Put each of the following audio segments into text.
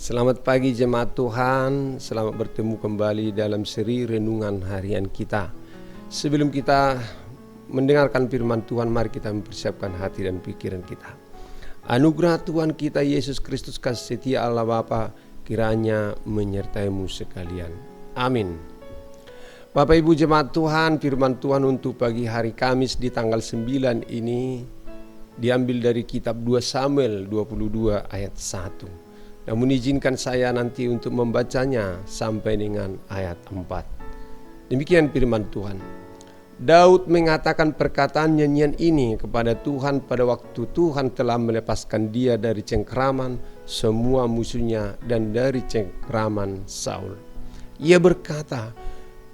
Selamat pagi jemaat Tuhan, selamat bertemu kembali dalam seri renungan harian kita. Sebelum kita mendengarkan firman Tuhan, mari kita mempersiapkan hati dan pikiran kita. Anugerah Tuhan kita Yesus Kristus, kasih setia Allah Bapa kiranya menyertaimu sekalian. Amin. Bapak Ibu jemaat Tuhan, firman Tuhan untuk pagi hari Kamis di tanggal 9 ini diambil dari kitab 2 Samuel 22 ayat 1. Namun izinkan saya nanti untuk membacanya sampai dengan ayat 4. Demikian firman Tuhan. Daud mengatakan perkataan nyanyian ini kepada Tuhan pada waktu Tuhan telah melepaskan dia dari cengkraman semua musuhnya dan dari cengkraman Saul. Ia berkata,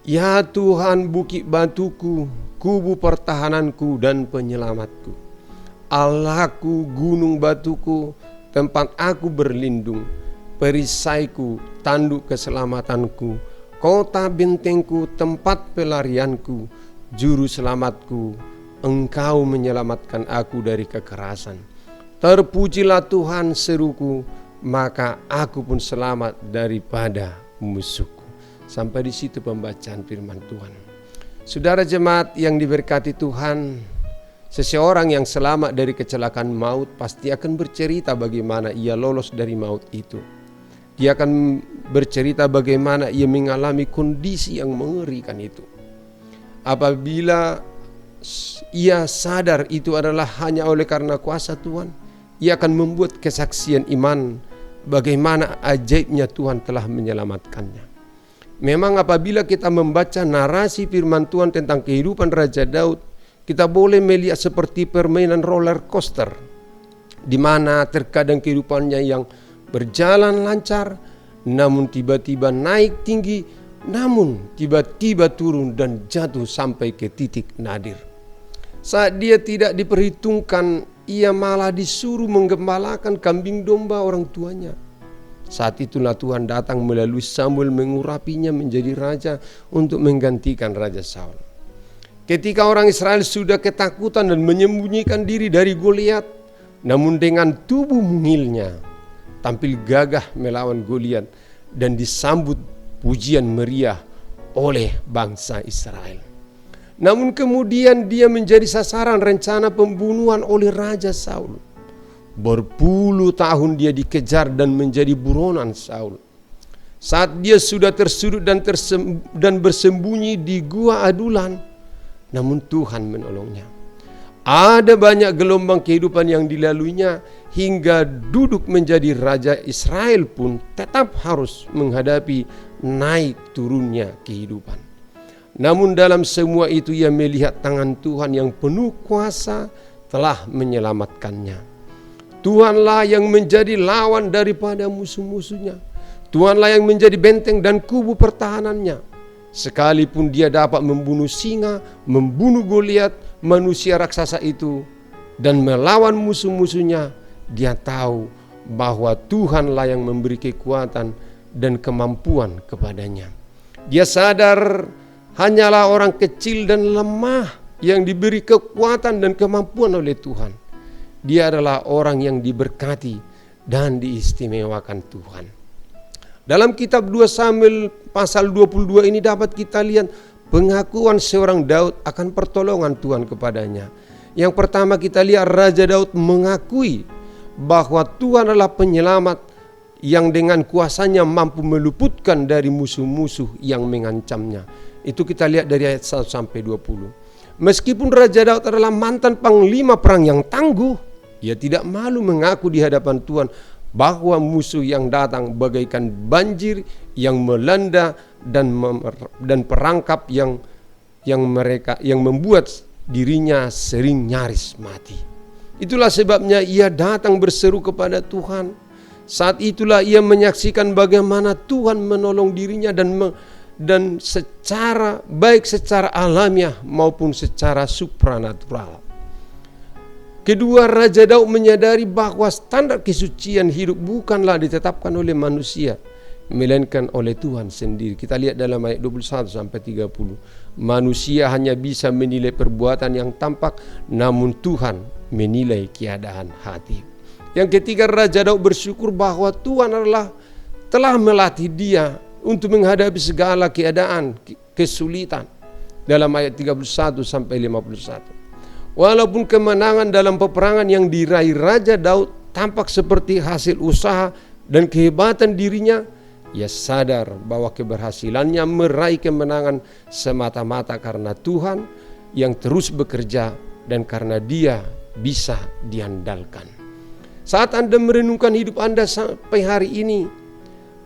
"Ya Tuhan, bukit batuku, kubu pertahananku dan penyelamatku. Allahku, gunung batuku, tempat aku berlindung, perisaiku, tanduk keselamatanku, kota bentengku, tempat pelarianku, juru selamatku, Engkau menyelamatkan aku dari kekerasan. Terpujilah Tuhan seruku, maka aku pun selamat daripada musuhku." Sampai di situ pembacaan firman Tuhan. Saudara jemaat yang diberkati Tuhan, seseorang yang selamat dari kecelakaan maut pasti akan bercerita bagaimana ia lolos dari maut itu. Dia akan bercerita bagaimana ia mengalami kondisi yang mengerikan itu. Apabila ia sadar itu adalah hanya oleh karena kuasa Tuhan, ia akan membuat kesaksian iman bagaimana ajaibnya Tuhan telah menyelamatkannya. Memang apabila kita membaca narasi firman Tuhan tentang kehidupan Raja Daud, kita boleh melihat seperti permainan roller coaster, di mana terkadang kehidupannya yang berjalan lancar, namun tiba-tiba naik tinggi, namun tiba-tiba turun dan jatuh sampai ke titik nadir. Saat dia tidak diperhitungkan, ia malah disuruh menggembalakan kambing domba orang tuanya. Saat itulah Tuhan datang melalui Samuel mengurapinya menjadi raja untuk menggantikan Raja Saul. Ketika orang Israel sudah ketakutan dan menyembunyikan diri dari Goliat, namun dengan tubuh mungilnya tampil gagah melawan Goliat dan disambut pujian meriah oleh bangsa Israel. Namun kemudian dia menjadi sasaran rencana pembunuhan oleh Raja Saul. Berpuluh tahun dia dikejar dan menjadi buronan Saul. Saat dia sudah tersudut dan bersembunyi di gua Adulan, namun Tuhan menolongnya. Ada banyak gelombang kehidupan yang dilaluinya hingga duduk menjadi raja Israel pun tetap harus menghadapi naik turunnya kehidupan. Namun dalam semua itu ia melihat tangan Tuhan yang penuh kuasa telah menyelamatkannya. Tuhanlah yang menjadi lawan daripada musuh-musuhnya. Tuhanlah yang menjadi benteng dan kubu pertahanannya. Sekalipun dia dapat membunuh singa, membunuh Goliat, manusia raksasa itu, dan melawan musuh-musuhnya, dia tahu bahwa Tuhanlah yang memberi kekuatan dan kemampuan kepadanya. Dia sadar hanyalah orang kecil dan lemah yang diberi kekuatan dan kemampuan oleh Tuhan. Dia adalah orang yang diberkati dan diistimewakan Tuhan. Dalam kitab 2 Samuel pasal 22 ini dapat kita lihat pengakuan seorang Daud akan pertolongan Tuhan kepadanya. Yang pertama kita lihat Raja Daud mengakui bahwa Tuhan adalah penyelamat yang dengan kuasanya mampu meluputkan dari musuh-musuh yang mengancamnya. Itu kita lihat dari ayat 1 sampai 20. Meskipun Raja Daud adalah mantan panglima perang yang tangguh, ia tidak malu mengaku di hadapan Tuhan bahwa musuh yang datang bagaikan banjir yang melanda dan perangkap yang membuat dirinya sering nyaris mati. Itulah sebabnya ia datang berseru kepada Tuhan. Saat itulah ia menyaksikan bagaimana Tuhan menolong dirinya dan secara alamiah maupun secara supranatural. Kedua, Raja Daud menyadari bahwa standar kesucian hidup bukanlah ditetapkan oleh manusia, melainkan oleh Tuhan sendiri. Kita lihat dalam ayat 21 sampai 30. Manusia hanya bisa menilai perbuatan yang tampak, namun Tuhan menilai keadaan hati. Yang ketiga, Raja Daud bersyukur bahwa Tuhan adalah telah melatih dia untuk menghadapi segala keadaan, kesulitan. Dalam ayat 31 sampai 51. Walaupun kemenangan dalam peperangan yang diraih Raja Daud tampak seperti hasil usaha dan kehebatan dirinya, ia sadar bahwa keberhasilannya meraih kemenangan semata-mata karena Tuhan yang terus bekerja dan karena Dia bisa diandalkan. Saat Anda merenungkan hidup Anda sampai hari ini,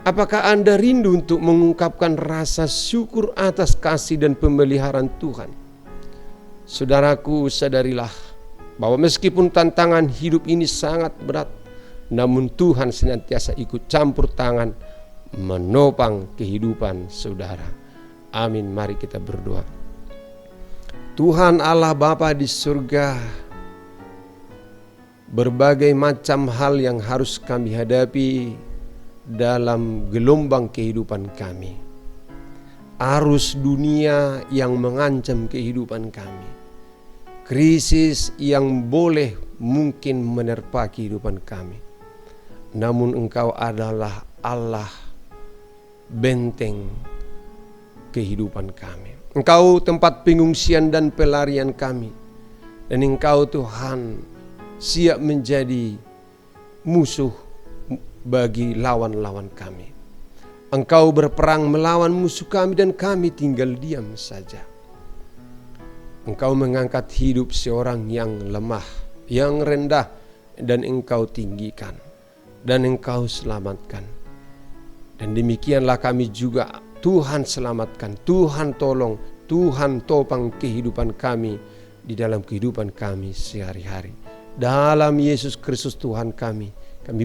apakah Anda rindu untuk mengungkapkan rasa syukur atas kasih dan pemeliharaan Tuhan? Saudaraku, sadarilah bahwa meskipun tantangan hidup ini sangat berat, namun Tuhan senantiasa ikut campur tangan menopang kehidupan saudara. Amin. Mari kita berdoa. Tuhan Allah Bapa di surga, berbagai macam hal yang harus kami hadapi dalam gelombang kehidupan kami. Arus dunia yang mengancam kehidupan kami. Krisis yang boleh mungkin menerpa kehidupan kami. Namun Engkau adalah Allah benteng kehidupan kami. Engkau tempat pengungsian dan pelarian kami. Dan Engkau Tuhan siap menjadi musuh bagi lawan-lawan kami. Engkau berperang melawan musuh kami dan kami tinggal diam saja. Engkau mengangkat hidup seorang yang lemah, yang rendah, dan Engkau tinggikan, dan Engkau selamatkan. Dan demikianlah kami juga, Tuhan selamatkan, Tuhan tolong, Tuhan topang kehidupan kami di dalam kehidupan kami sehari-hari. Dalam Yesus Kristus Tuhan kami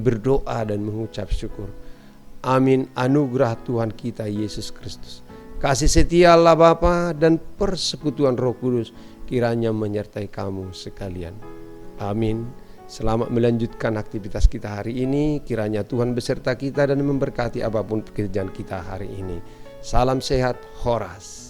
berdoa dan mengucap syukur. Amin. Anugerah Tuhan kita Yesus Kristus, kasih setia Allah Bapa dan persekutuan Roh Kudus kiranya menyertai kamu sekalian. Amin. Selamat melanjutkan aktivitas kita hari ini. Kiranya Tuhan beserta kita dan memberkati apapun pekerjaan kita hari ini. Salam sehat, Horas.